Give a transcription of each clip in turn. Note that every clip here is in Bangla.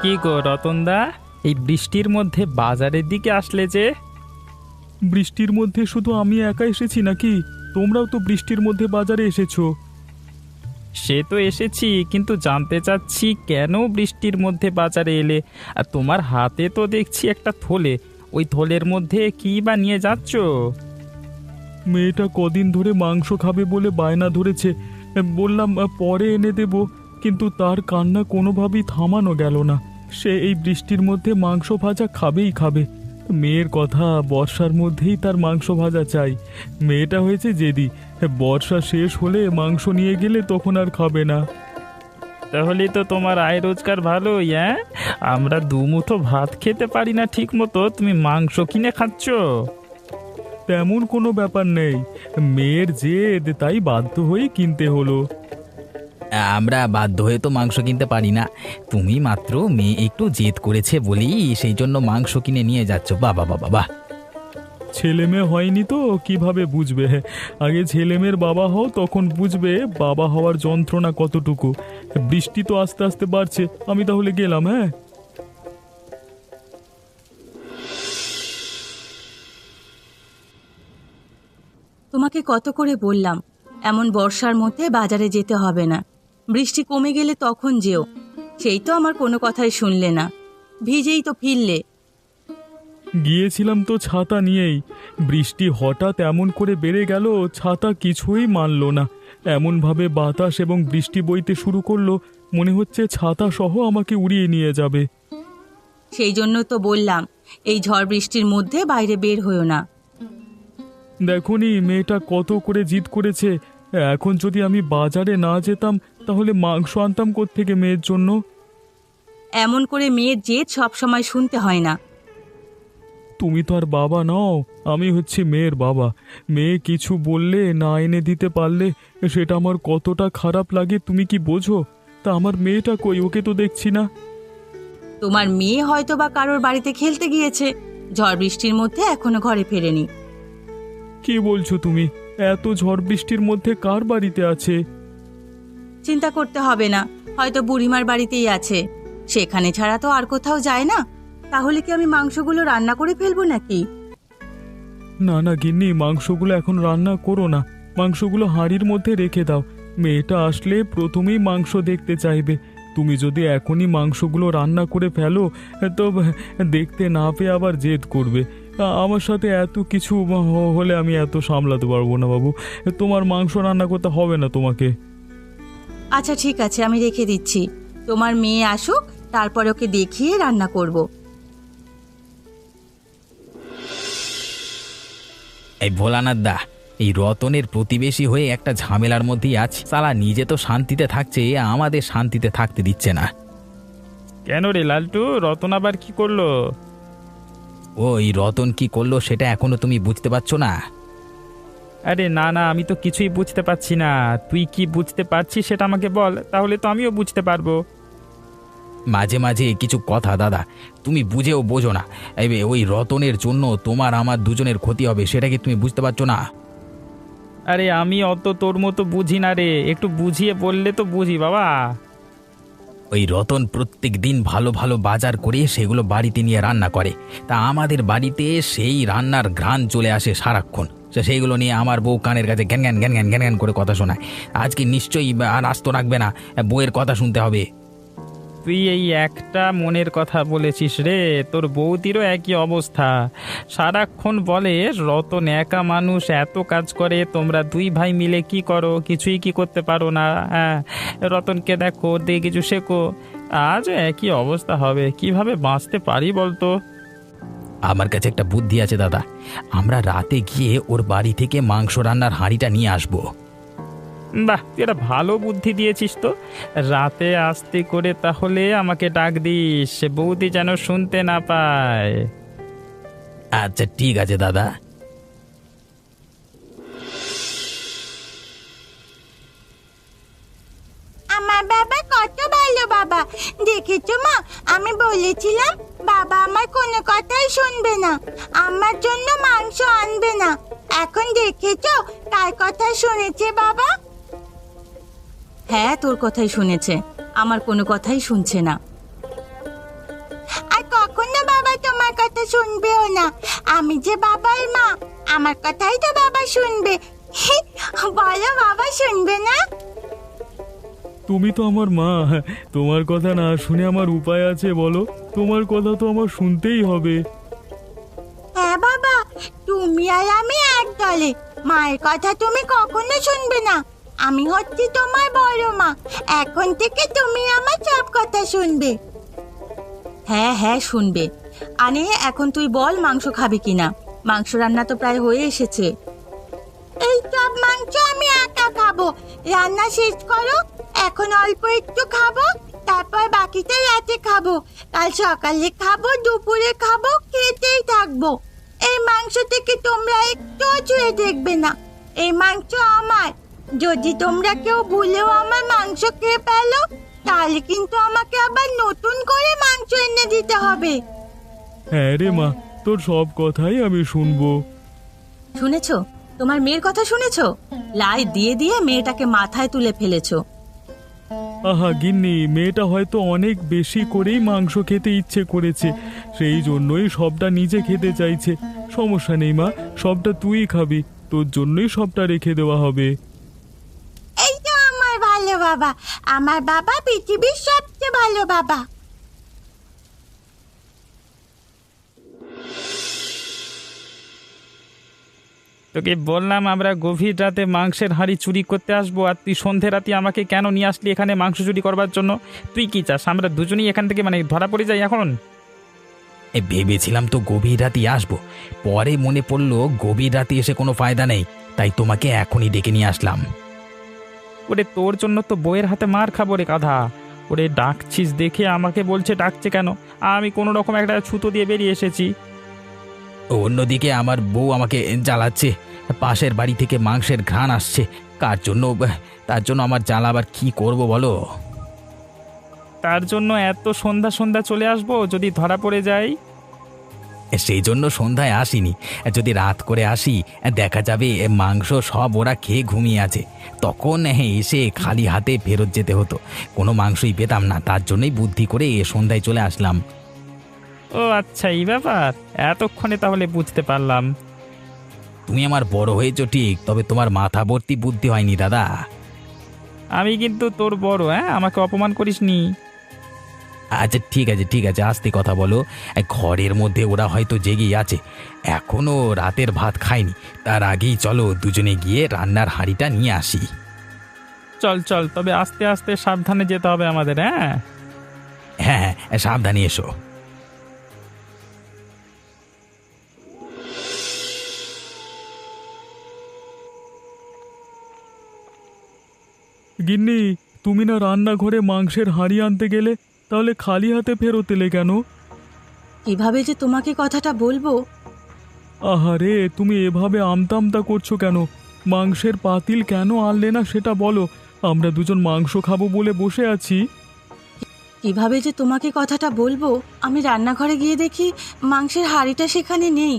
কি গো রতনদা, এই বৃষ্টির মধ্যে বাজারের দিকে আসলে যে? বৃষ্টির মধ্যে শুধু আমি একা এসেছি নাকি? তোমরাও তো বৃষ্টির মধ্যে বাজারে এসেছো। সে তো এসেছি, কিন্তু জানতে চাচ্ছি কেন বৃষ্টির মধ্যে বাজারে এলে? আর তোমার হাতে তো দেখছি একটা থলে, ওই থলের মধ্যে কি বা নিয়ে যাচ্ছ? মেয়েটা কদিন ধরে মাংস খাবে বলে বায়না ধরেছে। বললাম পরে এনে দেব, কিন্তু তার কান্না কোনোভাবেই থামানো গেল না। সে এই বৃষ্টির মধ্যে মাংস ভাজা খাবেই খাবে। মেয়ের কথা, বর্ষার মধ্যেই তার মাংস ভাজা চাই। মেয়েটা হয়েছে জেদি, বর্ষা শেষ হলে মাংস নিয়ে গেলে তখন আর খাবে না। তাহলে তো তোমার আয় রোজগার ভালোই, হ্যাঁ? আমরা দুমুঠো ভাত খেতে পারি না ঠিক মতো, তুমি মাংস কিনে খাচ্ছ? তেমন কোনো ব্যাপার নেই, মেয়ের জেদ, তাই বাধ্য হয়ে কিনতে হলো। আমরা বাধ্য হয়ে তো মাংস কিনতে পারি না। তুমি মাত্র মেয়ে একটু জেদ করেছে বলি সেই জন্য মাংস কিনে নিয়ে যাচ্ছ। বাবা বাবা বাহ! ছেলে মেয়ে হয়নি তো কিভাবে বুঝবে? আগে ছেলে মেয়ের বাবা হও, তখন বুঝবে বাবা হওয়ার যন্ত্রণা কতটুকু। বৃষ্টি তো আস্তে আস্তে বাড়ছে, আমি তাহলে গেলাম। হ্যাঁ, তোমাকে কত করে বললাম এমন বর্ষার মধ্যে বাজারে যেতে হবে না, বৃষ্টি কমে গেলে তখন যেও। সেই তো আমার কোনো কথাই শুনলে না, ভিজেই তো ফিরলে। গিয়েছিলাম তো ছাতা নিয়েই, বৃষ্টি হঠাৎ এমন করে বেড়ে গেল, ছাতা কিছুই মানল না। এমনভাবে বাতাস এবং বৃষ্টি বইতে শুরু করলো, মনে হচ্ছে ছাতা সহ আমাকে উড়িয়ে নিয়ে যাবে। সেই জন্য তো বললাম এই ঝড় বৃষ্টির মধ্যে বাইরে বের হইও না। দেখোনি মেয়েটা কত করে জিদ করেছে। এখন যদি আমি বাজারে না যেতাম তাহলে মাংস আনতাম কোত্থেকে মেয়ের জন্য? এমন করে মেয়ের জেদ সবসময় শুনতে হয় না। তুমি তো আর বাবা নও, আমি হচ্ছি মেয়ের বাবা। মেয়ে কিছু বললে, না এনে দিতে পারলে, সেটা আমার কতটা খারাপ লাগে তুমি কি বোঝো? তা আমার মেয়েটা কই? ওকে তো দেখছি না। তোমার মেয়ে হয়তো বা কারোর বাড়িতে খেলতে গিয়েছে, ঝড় বৃষ্টির মধ্যে এখনো ঘরে ফেরেনি। কি বলছো তুমি? এত ঝড় বৃষ্টির মধ্যে কার বাড়িতে আছে? চিন্তা করতে হবে না, হয়তো বুড়িমার বাড়িতেই আছে। সেখানে ছাড়া তো আর কোথাও যায় না। তাহলে কি আমি মাংসগুলো রান্না করে ফেলবো নাকি? না না গিন্নি, মাংসগুলো এখন রান্না করো না, মাংসগুলো হাঁড়ির মধ্যে রেখে দাও। মেয়েটা আসলে প্রথমেই মাংস দেখতে চাইবে। তুমি যদি এখনই মাংসগুলো রান্না করে ফেলো, তো দেখতে না পেয়ে আবার জেদ করবে। আমার সাথে এত কিছু হলে আমি এত সামলাতে পারবো না বাবু। তোমার মাংস রান্না করতে হবে না তোমাকে। আচ্ছা ঠিক আছে, আমি রেখে দিচ্ছি। তোমার মেয়ে আসুক, তারপর ওকে দেখিয়ে রান্না করব। এই ভোলানাথ দা, এই রতনের প্রতিবেশী হয়ে একটা ঝামেলার মধ্যেই আছে। সালা নিজে তো শান্তিতে থাকছে, আমাদের শান্তিতে থাকতে দিচ্ছে না। কেন রে লালটু, রতন আবার কি করলো? ওই রতন কি করলো সেটা এখনো তুমি বুঝতে পারছো না? আরে না না, আমি তো কিছুই বুঝতে পারছি না। তুই কি বুঝতে পারছিস সেটা আমাকে বল, তাহলে তো আমিও বুঝতে পারবো। মাঝে মাঝে কিছু কথা দাদা তুমি বুঝেও বোঝো না। ওই রতনের জন্য তোমার আমার দুজনের ক্ষতি হবে, সেটা কি তুমি বুঝতে পারছো না? আরে আমি অত তোর মতো বুঝি না রে, একটু বুঝিয়ে বললে তো বুঝি বাবা। ওই রতন প্রত্যেক দিন ভালো ভালো বাজার করে সেগুলো বাড়িতে নিয়ে রান্না করে। তা আমাদের বাড়িতে সেই রান্নার ঘ্রাণ চলে আসে সারাক্ষণ। সেইগুলো নিয়ে আমার বউ কানের কাছে ঘ্যান ঘ্যান ঘ্যান ঘ্যান ঘ্যান ঘ্যান করে কথা শোনায়। আজকে নিশ্চয়ই আর আস্ত রাখবে না, বউয়ের কথা শুনতে হবে। তুই এই একটা মনের কথা বলেছিস রে, তোর বৌদিরও একই অবস্থা। সারাক্ষণ বলে রতন একা মানুষ, এত কাজ করে, তোমরা দুই ভাই মিলে কি করো? কিছুই কি করতে পারো না? হ্যাঁ, রতনকে দেখো, দিয়ে কিছু শেখো। আজও একই অবস্থা হবে, কিভাবে বাঁচতে পারি বলতো? আমার কাছে একটা বুদ্ধি আছে দাদা, আমরা রাতে গিয়ে ওর বাড়ি থেকে মাংস রান্নার হাঁড়িটা নিয়ে আসবো। বাহ, তুই একটা ভালো বুদ্ধি দিয়েছিস তো। রাতে আস্তে করে তাহলে আমাকে ডাক দিস, বৌদি যেন শুনতে না পায়। আচ্ছা ঠিক আছে দাদা। আমার বাবা কত ভালো বাবা, দেখেছো মা? আমি বলেছিলাম বাবা আমার কোনো কথাই শুনবে না, আমার জন্য মাংস আনবে না। এখন দেখেছো কার কথা শুনেছে বাবা? হ্যাঁ, তোর কথাই শুনেছে, আমার কোনো কথাই শুনছে না। কথা শুনবেও না। আমি যে বাবার মা, আমার কথাই তো বাবা শুনবে। বলো বাবা, শুনবে না? তুমি তো আমার মা, তোমার কথা না শুনে আমার উপায় আছে বলো? তোমার কথা তো আমার শুনতেই হবে। হ্যাঁ বাবা, তুমি আর আমি এক দলে। মায়ের কথা তুমি কখনো শুনবে না। আমি হচ্ছি তোমার বড় মা। এখন থেকে তুমি আমার সব কথা শুনবে। হ্যাঁ হ্যাঁ শুনবে। আনে এখন তুই বল মাংস খাবি কিনা? মাংস রান্না তো প্রায় হয়ে এসেছে। এই সব মাংস আমি একা খাবো। রান্না শেষ করো। এখন অল্প একটু খাবো, তারপর বাকিটা রাতে খাবো। কাল সকালে খাবো, দুপুরে খাবো, খেতেই থাকবো। এই মাংস থেকে তোমরা একটুও ছুঁয়ে দেখবে না। এই মাংস আমার। যদি তোমরা কেউ ভুলেও আমার মাংস খেয়ে ফেলো, তাহলে কিন্তু আমাকে আবার নতুন করে মাংস এনে দিতে হবে। হ্যাঁ রে মা, তোর সব কথাই আমি শুনবো। শুনেছো? তোমার মেয়ের কথা শুনেছো? লাই দিয়ে দিয়ে মেয়েটাকে মাথায় তুলে ফেলেছো। আহা গিন্নি, মেয়েটা হয়তো অনেক বেশি করেই মাংস খেতে ইচ্ছে করেছে, সেই জন্যই সবটা নিজে খেতে চাইছে। সমস্যা নেই মা, সবটা তুই খাবি, তোর জন্যই সবটা রেখে দেওয়া হবে। এই তো আমার ভালো বাবা। আমার বাবা পৃথিবীর সবচেয়ে ভালো বাবা। তোকে বললাম আমরা গভীর রাতে মাংসের হাঁড়ি চুরি করতে আসবো, আর তুই সন্ধে রাতে আমাকে কেন নিয়ে আসলি এখানে মাংস চুরি করবার জন্য? তুই কি চাস আমরা দুজনেই এখান থেকে মানে ধরা পড়ে যাই এখন? ভেবেছিলাম তো গভীর রাতে আসবো, পরে মনে পড়লো গভীর রাতে এসে কোনো ফায়দা নেই, তাই তোমাকে এখনই ডেকে নিয়ে আসলাম। ওরে তোর জন্য তো বইয়ের হাতে মার খাবো রে গাধা। ওরে ডাকছিস দেখে আমাকে বলছে ডাকছে কেন? আমি কোনো রকম একটা ছুতো দিয়ে বেরিয়ে এসেছি। অন্যদিকে আমার বউ আমাকে জ্বালাচ্ছে, পাশের বাড়ি থেকে মাংসের ঘ্রাণ আসছে। কার জন্য? তার জন্য আমার জ্বালা আবার কি করব বলো? তার জন্য এত সন্ধ্যা সন্ধ্যা চলে আসবো যদি ধরা পড়ে যাই? সেই জন্য সন্ধ্যায় আসিনি। যদি রাত করে আসি, দেখা যাবে মাংস সব ওরা খেয়ে ঘুমিয়ে আছে, তখন এসে খালি হাতে ফেরত যেতে হতো, কোনো মাংসই পেতাম না। তার জন্যই বুদ্ধি করে সন্ধ্যায় চলে আসলাম। ও আচ্ছা, এই ব্যাপার। এতক্ষণে তাহলে বুঝতে পারলাম। তুমি আমার বড় হয়েছো ঠিক, তবে তোমার মাথা ভর্তি বুদ্ধি হয়নি দাদা। আমি কিন্তু তোর বড়, হ্যাঁ, আমাকে অপমান করিসনি। আচ্ছা ঠিক আছে ঠিক আছে, আস্তে কথা বলো। ঘরের মধ্যে ওরা হয়তো জেগেই আছে, এখনো রাতের ভাত খায়নি। তার আগেই চলো দুজনে গিয়ে রান্নার হাঁড়িটা নিয়ে আসি। চল চল, তবে আস্তে আস্তে সাবধানে যেতে হবে আমাদের। হ্যাঁ হ্যাঁ হ্যাঁ, সাবধানে এসো। গিন্নি, তুমি না রান্নাঘরে মাংসের হাঁড়ি আনতে গেলে, তাহলে খালি হাতে ফেরত এলে কেন? কিভাবে যে তোমাকে কথাটা বলবো। আহারে, তুমি এভাবে আমতা করছো কেন? মাংসের পাতিল কেন আনলে না সেটা বলো। আমরা দুজন মাংস খাবো বলে বসে আছি। কিভাবে যে তোমাকে কথাটা বলবো, আমি রান্নাঘরে গিয়ে দেখি মাংসের হাঁড়িটা সেখানে নেই।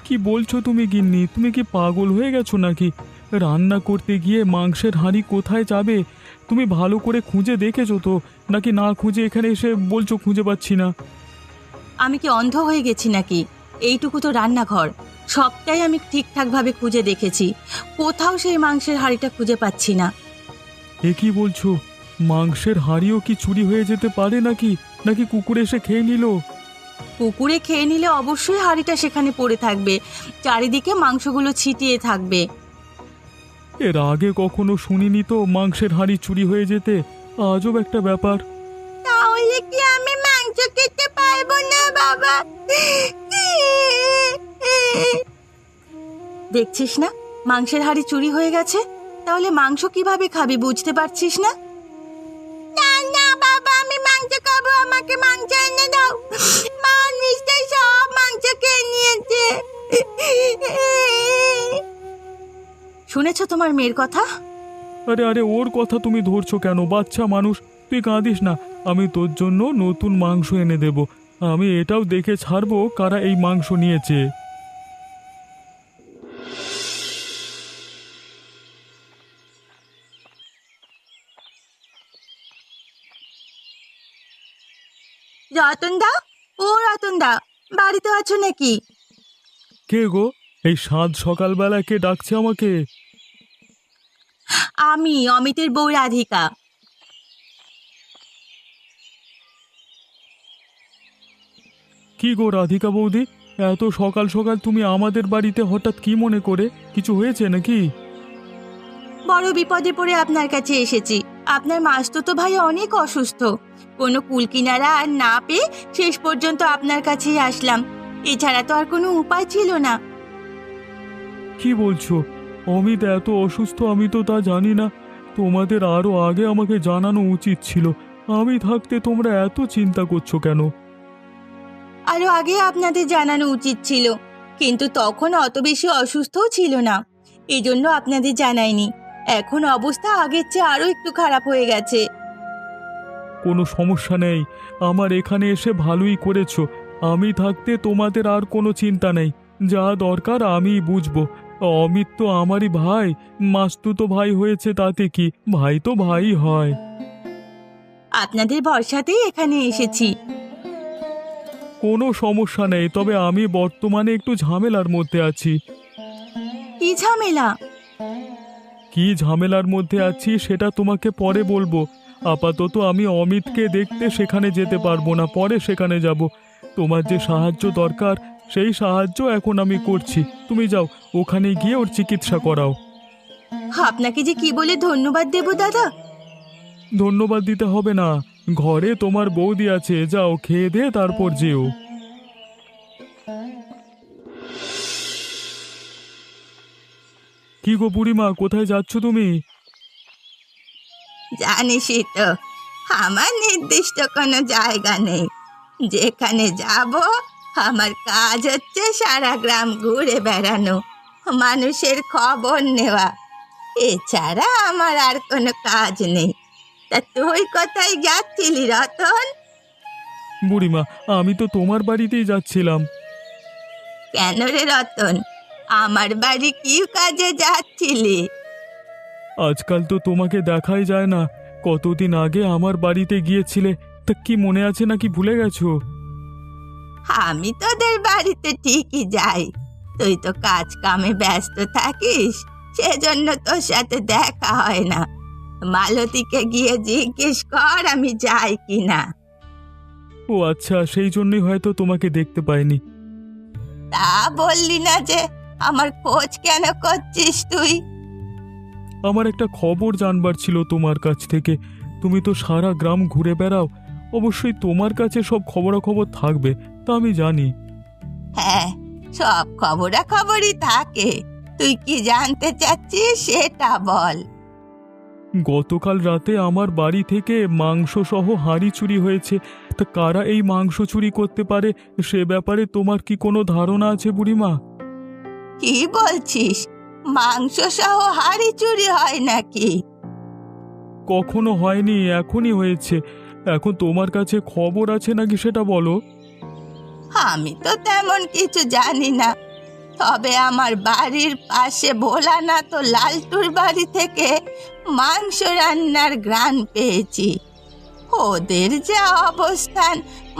কি বলছো তুমি গিন্নি? তুমি কি পাগল হয়ে গেছো নাকি? রান্না করতে গিয়ে মাংসের হাঁড়ি কোথায় যাবে? তুমি ভালো করে খুঁজে দেখেছো তো, নাকি না খুঁজে এখানে এসে বলছো খুঁজে পাচ্ছি না? আমি কি অন্ধ হয়ে গেছি নাকি? এইটুকু তো রান্নাঘর, সবটাই আমি ঠিকঠাকভাবে খুঁজে দেখেছি, কোথাও সেই মাংসের হাঁড়িটা খুঁজে পাচ্ছি না। এ কি বলছো? মাংসের হাঁড়িও কি চুরি হয়ে যেতে পারে নাকি? নাকি কুকুর এসে খেয়ে নিল? কুকুরে খেয়ে নিলে অবশ্যই হাঁড়িটা সেখানে পড়ে থাকবে, চারিদিকে মাংসগুলো ছিটিয়ে থাকবে। এর আগে কখনো শুনিনি তো মাংসের হাঁড়ি চুরি হয়ে যেতে। আজব একটা ব্যাপার। তাহলে কি আমি মাংস খেতে পারবো না বাবা? দেখছিস না মাংসের হাঁড়ি চুরি হয়ে গেছে? তাহলে মাংস কিভাবে খাবি, বুঝতে পারছিস না? না না বাবা, আমি মাংস খাবো। আমাকে মাংস এনে দাও। মা নিশ্চয়ই সব মাংস খেয়ে নিয়েছে। শুনেছ তোমার মেয়ের কথা? আরে আরে, ওর কথা তুমি ধরছো কেন? বাচ্চা মানুষ, তুই কাঁদিস না। আমি তোর জন্য নতুন মাংস এনে দেব। আমি এটাও দেখে ছাড়বো কারা এই মাংস নিয়েছে। রতন দা, ও রতন দা, বাড়িতে আছো নাকি? কে গো? এই সাত সকালবেলা কে ডাকছে আমাকে? আমি অমিতের বউ রাধিকা। কি গো রাধিকা বৌদি, এত সকাল সকাল তুমি আমাদের বাড়িতে হঠাৎ কি মনে করে? কিছু হয়েছে নাকি? বড় বিপদে পড়ে আপনার কাছে এসেছি। আপনার মাসতুতো ভাই অনেক অসুস্থ। কোনো কুল কিনারা আর না পেয়ে শেষ পর্যন্ত আপনার কাছেই আসলাম। এছাড়া তো আর কোনো উপায় ছিল না। কি বলছো? অমিত এত অসুস্থ? আমি তো তা জানি না। তোমাদের আরো আগে আমাকে জানানো উচিত ছিল। আমি থাকতে তোমরা এত চিন্তা করছো কেন? আরো আগে আপনাদের জানানো উচিত ছিল, কিন্তু তখন অত বেশি অসুস্থও ছিল না, এই জন্য আপনাদের জানাইনি। এখন অবস্থা আগের চেয়ে আরো একটু খারাপ হয়ে গেছে। কোনো সমস্যা নেই, আমার এখানে এসে ভালোই করেছো। আমি থাকতে তোমাদের আর কোনো চিন্তা নেই। যা দরকার আমি বুঝবো। অমিত তো আমারই ভাই, মাসতুতো ভাই হয়েছে তাতে কি, ভাই তো ভাই হয়। আপনাদের ভরসাতেই এখানে এসেছি। কোনো সমস্যা নেই, তবে আমি বর্তমানে একটু ঝামেলার মধ্যে আছি। কি ঝামেলা? কি ঝামেলার মধ্যে আছি সেটা তোমাকে পরে বলবো। আপাতত আমি অমিতকে দেখতে সেখানে যেতে পারবো না, পরে সেখানে যাব। তোমার যে সাহায্য দরকার সেই সাহায্য এখন আমি করছি। তুমি যাও, ওখানে গিয়ে ওর চিকিৎসা করাও। আপনাকে যে কি বলে ধন্যবাদ দেব দাদা। ধন্যবাদ দিতে হবে না, ঘরে তোমার বৌদি আছে, যাও খেয়ে দে তারপর যেও। কি গো বুড়িমা, কোথায় যাচ্ছ তুমি? জানিসই তো আমার নির্দিষ্ট কোনো জায়গা নেই। যেখানে যাব আমার কাজ হচ্ছে সারা গ্রাম ঘুরে বেড়ানো, মানুষের খবর নেওয়া। এছাড়া আমার আর কোনো কাজ নেই। তা তুই কোথায় যাচ্ছিলি রতন? বুড়িমা, আমি তো তোমার বাড়িতেই যাচ্ছিলাম। কেন রে রতন, আমার বাড়ি কি কাজে যাচ্ছিলি? আজকাল তো তোমাকে দেখাই যায় না। কতদিন আগে আমার বাড়িতে গিয়েছিলে, তা কি মনে আছে নাকি ভুলে গেছো? আমি তোদের বাড়িতে ঠিকই যাই, তুই তো কাজ কামে ব্যস্ত থাকিস, সেজন্য তোর সাথে দেখা হয় না। মালতীকে গিয়ে জিজ্ঞেস কর আমি যাই কিনা। ও আচ্ছা, সেই জন্যই হয়তো তোমাকে দেখতে পাইনি। তা বললি না যে, আমার খোঁজ কেন করছিস তুই? আমার একটা খবর জানবার ছিল তোমার কাছ থেকে। তুমি তো সারা গ্রাম ঘুরে বেড়াও, অবশ্যই তোমার কাছে সব খবরাখবর থাকবে, তা আমি জানি। হ্যাঁ, সব খবরাখবরই থাকে। তুই কি জানতে চাচ্ছিস সেটা বল। গতকাল রাতে আমার বাড়ি থেকে মাংস সহ হাঁড়ি চুরি হয়েছে। তা কারা এই মাংস চুরি করতে পারে সে ব্যাপারে তোমার কি কোনো ধারণা আছে বুড়িমা? কি বলছিস? মাংস সহ হাঁড়ি চুরি হয় নাকি? কখনো হয়নি, এখনই হয়েছে। এখন তোমার কাছে খবর আছে নাকি সেটা বলো। আমি তো তেমন কিছু জানি না, তবে আমার বাড়ির পাশে ভোলানাথ ও লালটুর বাড়ি থেকে মাংস রান্নার ঘ্রাণ পেয়েছি। ওদের যা অবস্থান,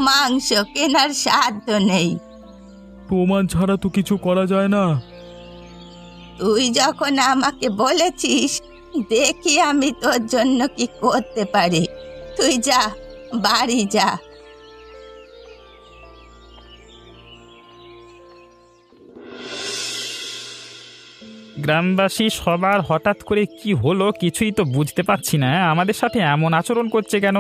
মাংস কেনার সাধ্য নেই। প্রমাণ ছাড়া তো কিছু করা যায় না। তুই যখন আমাকে বলেছিস, দেখি আমি তোর জন্য কি করতে পারি। তুই যা, বাড়ি যা। গ্রামবাসী সবার হঠাৎ করে কি হলো কিছুই তো বুঝতে পারছি না। আমাদের সাথে এমন আচরণ করছে কেন?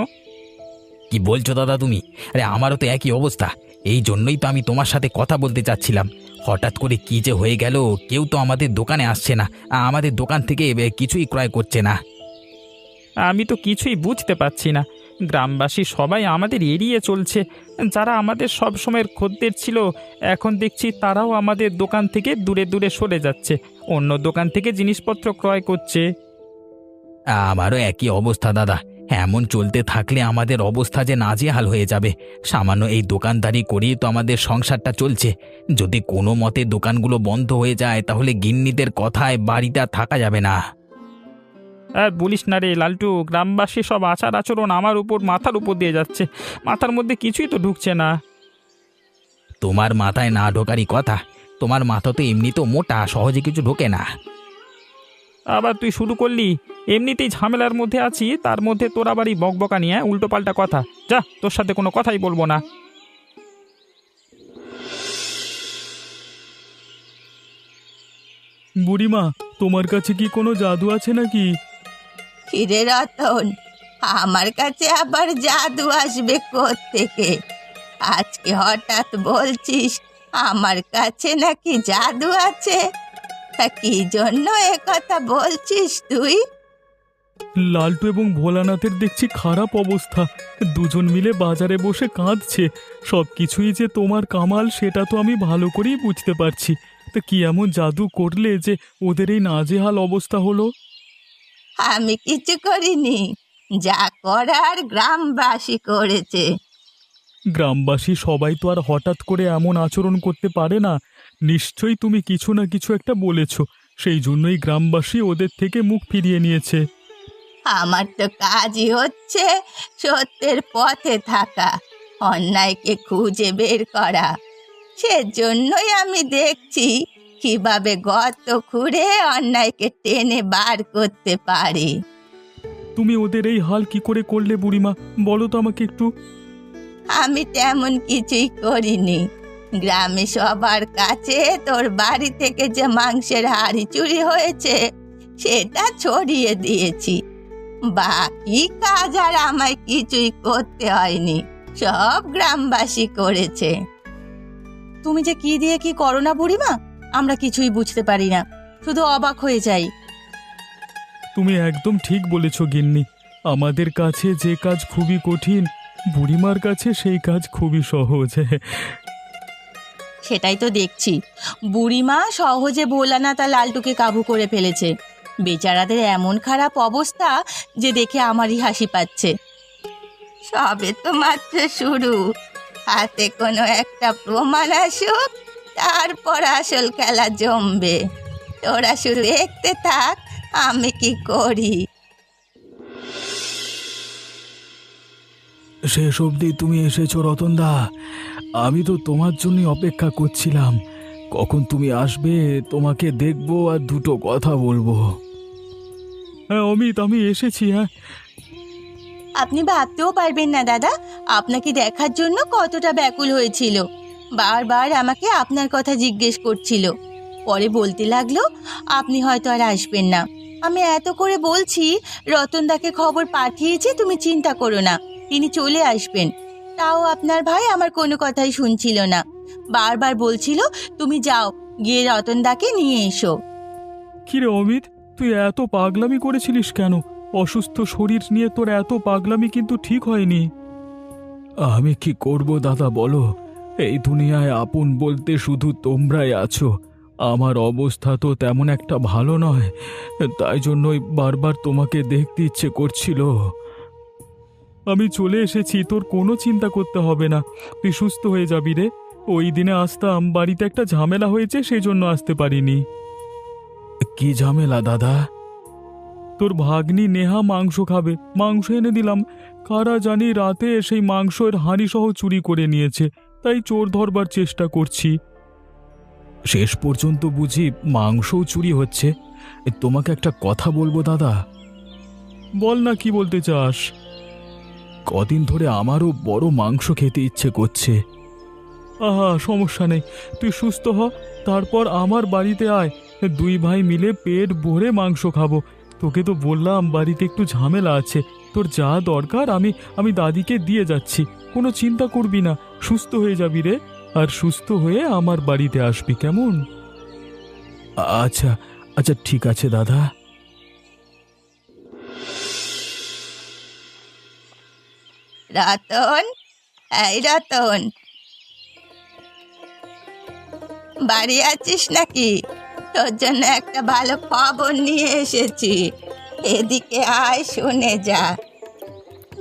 কি বলছো দাদা তুমি? আরে আমারও তো একই অবস্থা। এই জন্যই তো আমি তোমার সাথে কথা বলতে চাচ্ছিলাম। হঠাৎ করে কি যে হয়ে গেল, কেউ তো আমাদের দোকানে আসছে না, আমাদের দোকান থেকে কিছুই ক্রয় করছে না। আমি তো কিছুই বুঝতে পারছি না। গ্রামবাসী সবাই আমাদের এড়িয়ে চলছে। যারা আমাদের সব সময়ের খদ্দের ছিল, এখন দেখছি তারাও আমাদের দোকান থেকে দূরে দূরে সরে যাচ্ছে, অন্য দোকান থেকে জিনিসপত্র ক্রয় করছে। আমারও একই অবস্থা দাদা। এমন চলতে থাকলে আমাদের অবস্থা যে নাজেহাল হয়ে যাবে। সামান্য এই দোকানদারি করেই তো আমাদের সংসারটা চলছে। যদি কোনো মতে দোকানগুলো বন্ধ হয়ে যায় তাহলে গিন্নিদের কথায় বাড়িতে আর থাকা যাবে না। আর বলিস না রে লালটু, গ্রামবাসী সব আচার আচরণ আমার উপর মাথার উপর দিয়ে যাচ্ছে। মাথার মধ্যে কিছুই তো ঢুকছে না। তোমার মাথায় না ঢোকারই কথা। তোমার মাথা তো এমনিতেও মোটা, সহজে কিছু ঢোকে না। আবার তুই শুরু করলি। এমনিতেই ঝামেলার মধ্যে আছি, তার মধ্যে তোর আবার এই বকবকা নিয়ে উল্টো পাল্টা কথা। যা, তোর সাথে কোনো কথাই বলবো না। বুড়িমা, তোমার কাছে কি কোনো জাদু আছে নাকি? কিরে রতন, আমার কাছে আবার জাদু আসবে কোত্থেকে? আজকে হঠাৎ বলছিস আমার কাছে নাকি জাদু আছে? তা কি জন্য এ কথা বলছিস তুই? লালটু এবং ভোলানাথের দেখছি খারাপ অবস্থা। দুজন মিলে বাজারে বসে কাঁদছে। সব কিছুই যে তোমার কামাল সেটা তো আমি ভালো করেই বুঝতে পারছি। তা কি এমন জাদু করলে যে ওদের এই নাজেহাল অবস্থা হলো? আমি কিছু করিনি, যা করার গ্রামবাসী করেছে। গ্রামবাসী সবাই তো আর হঠাৎ করে এমন আচরণ করতে পারে না। নিশ্চয়ই তুমি কিছু না কিছু একটা বলেছ, সেই জন্যই গ্রামবাসী ওদের থেকে মুখ ফিরিয়ে নিয়েছে। আমার তো কাজই হচ্ছে সত্যের পথে থাকা, অন্যায়কে খুঁজে বের করা। সেজন্যই আমি দেখছি কিভাবে গর্ত খুঁড়ে অন্যায়কে টেনে বার করতে পারি। তুমি ওদের এই হাল কি করে করলে বুড়িমা, বলো তো আমাকে একটু। আমি তেমন কিছুই করিনি। গ্রামে সবার কাছে তোর বাড়ি থেকে যে মাংসের হাঁড়ি চুরি হয়েছে সেটা ছড়িয়ে দিয়েছি। বাকি কাজ আর আমায় কিছুই করতে হয়নি, সব গ্রামবাসী করেছে। তুমি যে কি দিয়ে কি করো না বুড়িমা, আমরা কিছুই বুঝতে পারি না, শুধু অবাক হয়ে যাই। তুমি একদম ঠিক বলেছ গিন্নি। আমাদের কাছে যে কাজ খুবই কঠিন, বুড়িমার কাছে সেই কাজ খুবই সহজ। সেটাই তো দেখছি, বুড়িমা সহজে ভোলানাথ আর লালটুকে কাবু করে ফেলেছে। বেচারাদের এমন খারাপ অবস্থা যে দেখে আমারই হাসি পাচ্ছে। সবে তো মাত্র শুরু, হাতে কোনো একটা প্রমাণ আসুক, তারপর আসল খেলা জমবে। তোরা শুধু দেখতে থাক আমি কি করি। শেষ অবধি তুমি এসেছো রতনদা। আমি তো তোমার জন্যই অপেক্ষা করছিলাম, কখন তুমি আসবে, তোমাকে দেখবো আর দুটো কথা বলবো। হ্যাঁ অমিত, আমি এসেছি। হ্যাঁ, আপনি ভাবতেও পারবেন না দাদা, আপনাকে দেখার জন্য কতটা ব্যাকুল হয়েছিল। বারবার আমাকে আপনার কথা জিজ্ঞেস করছিল। পরে বলতে লাগলো আপনি হয়তো আর আসবেন না। আমি এত করে বলছি রতনদাকে খবর পাঠিয়েছি, তুমি চিন্তা করো না, তিনি চলে আসবেন। তাও আপনার ভাই আমার কোনো কথাই শুনছিল না, বারবার বলছিল তুমি যাও, গিয়ে রতনদাকে নিয়ে এসো। কিরে অমিত, তুই এত পাগলামি করেছিলিস কেন? অসুস্থ শরীর নিয়ে তোর এত পাগলামি কিন্তু ঠিক হয়নি। আমি কি করব দাদা বলো, এই দুনিয়ায় আপন বলতে শুধু তোমরাই আছো। আমার অবস্থা তো তেমন একটা ভালো নয়, তাই জন্যই বারবার তোমাকে দেখতে ইচ্ছে করছিল। আমি চলে এসেছি, তোর কোনো চিন্তা করতে হবে না, তুই সুস্থ হয়ে যাবি রে। ওই দিনে আসতাম, বাড়িতে একটা ঝামেলা হয়েছে সেই জন্য আসতে পারিনি। কি ঝামেলা দাদা? তোর ভাগ্নি নেহা মাংস খাবে, মাংস এনে দিলাম। কারা জানি রাতে সেই মাংসের হাঁড়ি সহ চুরি করে নিয়েছে, তাই চোর ধরবার চেষ্টা করছি। শেষ পর্যন্ত বুঝি মাংসও চুরি হচ্ছে। তোমাকে একটা কথা বলবো দাদা। বল না, কি বলতে চাস? কদিন ধরে আমারও বড় মাংস খেতে ইচ্ছে করছে। আহা, সমস্যা নেই, তুই সুস্থ হ, তারপর আমার বাড়িতে আয়, দুই ভাই মিলে পেট ভরে মাংস খাবো। তোকে তো বললাম বাড়িতে একটু ঝামেলা আছে, তোর যা দরকার আমি দাদিকে দিয়ে যাচ্ছি, কোনো চিন্তা করবি না, সুস্থ হয়ে যাবি রে। আর সুস্থ হয়ে আমার বাড়িতে আসবি, কেমন? আচ্ছা আচ্ছা, ঠিক আছে দাদা। রতন, এই রতন, বাড়ি আছিস নাকি? তোর জন্য একটা ভালো খবর নিয়ে এসেছি, এদিকে আয়, শুনে যা।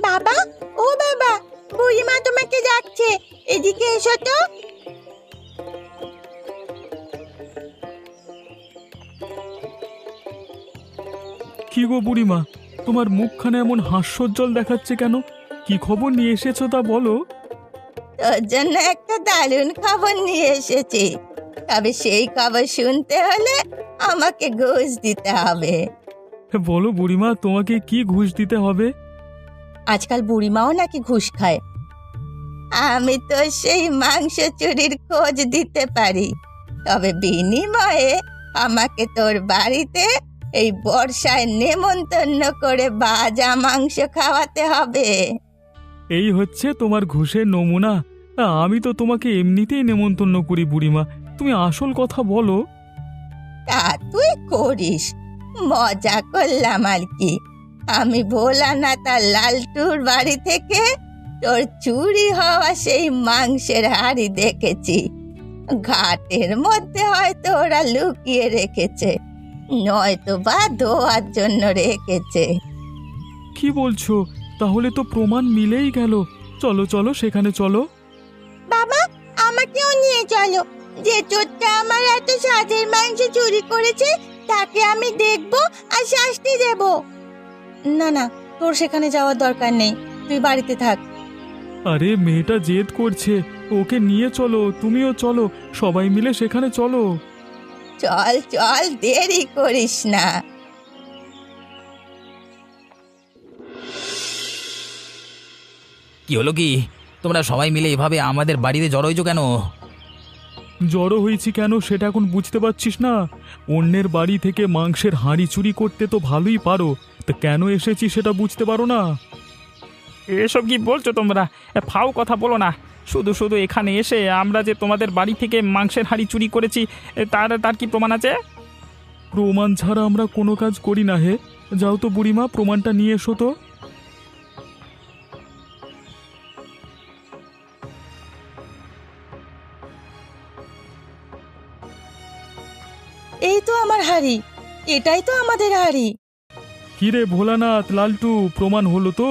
বাবা, ও বাবা, বুড়িমা তোমাকে ডাকছে, এদিকে এসো তো। কি গো বুড়িমা, তোমার মুখখানে এমন হাস্যোজ্জ্বল দেখাচ্ছে কেন? কি খবর নিয়ে এসেছো তা বলো। তোর জন্য একটা দারুণ খবর নিয়ে এসেছি। তবে সেই খবর শুনতে হলে আমাকে ঘুষ দিতে হবে। বলো বুড়িমা, তোমাকে কি ঘুষ দিতে হবে? আজকাল বুড়িমাও নাকি ঘুষ খায়। আমি তো সেই মাংস চুরির খোঁজ দিতে পারি, তবে বিনিময়ে আমাকে তোর বাড়িতে এই বর্ষায় নেমন্তন্ন করে ভাজা মাংস খাওয়াতে হবে। এই হচ্ছে তোমার ঘুষের নমুনা? আমি তো তোমাকে এমনিতেই নেমন্তন্ন করি বুড়িমা, তুমি আসল কথা বলো। তা তুই করিস, মজা করলাম আর কি। আমি ভোলানাথ আর লালটুর বাড়ি থেকে তোর চুরি হওয়া সেই মাংসের হাড়ি দেখেছি। ঘাটের মধ্যে হয়তো ওরা লুকিয়ে রেখেছে, নয়তো বা ধোয়ার জন্য রেখেছে। কি বলছো? তাহলে তো প্রমাণ মিলেই গেল। চলো চলো, সেখানে চলো। বাবা, আমাকেও নিয়ে চলো। যে চোরটা আমার এত স্বাদের মাংস চুরি করেছে তাকে আমি দেখব আর শাস্তি দেব। না না, তোর সেখানে যাওয়ার দরকার নেই, তুই বাড়িতে থাক। আরে মেয়েটা জেদ করছে, ওকে নিয়ে চলো, তুমিও চলো, সবাই মিলে সেখানে চলো। চল চল, দেরি করিস না। কি হলো কি? তোমরা সবাই মিলে এভাবে আমাদের বাড়িতে জড়ো হয়েছো কেন? জড়ো হয়েছি কেন সেটা এখন বুঝতে পারছিস না? অন্যের বাড়ি থেকে মাংসের হাঁড়ি চুরি করতে তো ভালোই পারো, তা কেন এসেছি সেটা বুঝতে পারো না? এসব কি বলছো তোমরা? ফাও কথা বলো না। শুধু শুধু এখানে এসে আমরা যে তোমাদের বাড়ি থেকে মাংসের হাঁড়ি চুরি করেছি তার তার কি প্রমাণ আছে? প্রমাণ ছাড়া আমরা কোনো কাজ করি না হে। যাও তো বুড়িমা, প্রমাণটা নিয়ে এসো তো। এই তো আমার হাড়ি, এটাই তো আমাদের হাড়ি। কিরে ভোলানাথ, লালটু, প্রমাণ হলো তো?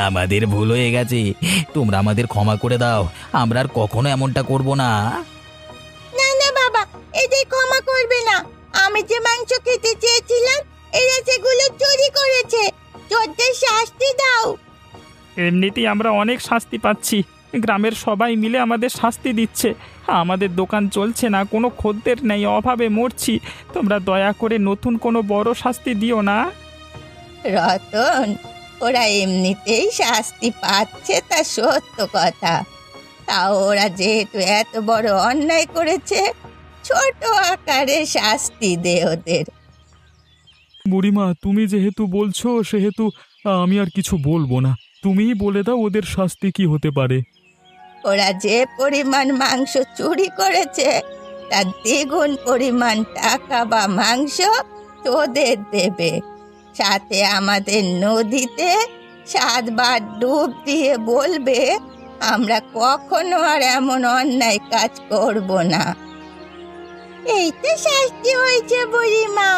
আমাদের ভুল হয়ে গেছে, তোমরা আমাদের ক্ষমা করে দাও। আমরা আর কখনো এমনটা করব না। না না বাবা, এদের ক্ষমা করবে না। আমি যে মাংস খেতে চেয়েছিলাম এরা সেগুলো চুরি করেছে। চোরদের শাস্তি দাও। এমনিতেই আমরা অনেক শাস্তি পাচ্ছি, গ্রামের সবাই মিলে আমাদের শাস্তি দিচ্ছে। আমাদের দোকান চলছে না, কোনো খদ্দের নেই, অভাবে মরছি। তোমরা দয়া করে নতুন কোনো বড় শাস্তি দিও না। রতন, ওরা এমনিতেই শাস্তি পাচ্ছে, তা সত্য কথা। তা ওরা যেহেতু এত বড় অন্যায় করেছে, ছোট আকারে শাস্তি দে ওদের। বুড়িমা, তুমি যেহেতু বলছো সেহেতু আমি আর কিছু বলবো না। তুমিই বলে দাও ওদের শাস্তি কি হতে পারে। ওরা যে পরিমাণ মাংস চুরি করেছে তার দ্বিগুণ পরিমাণ টাকা বা মাংস তোদের দেবে। সাথে আমাদের নদীতে 7 বার ডুব দিয়ে বলবে আমরা কখনো আর এমন অন্যায় কাজ করব না। এই তো শাস্তি হয়েছে বুড়িমা।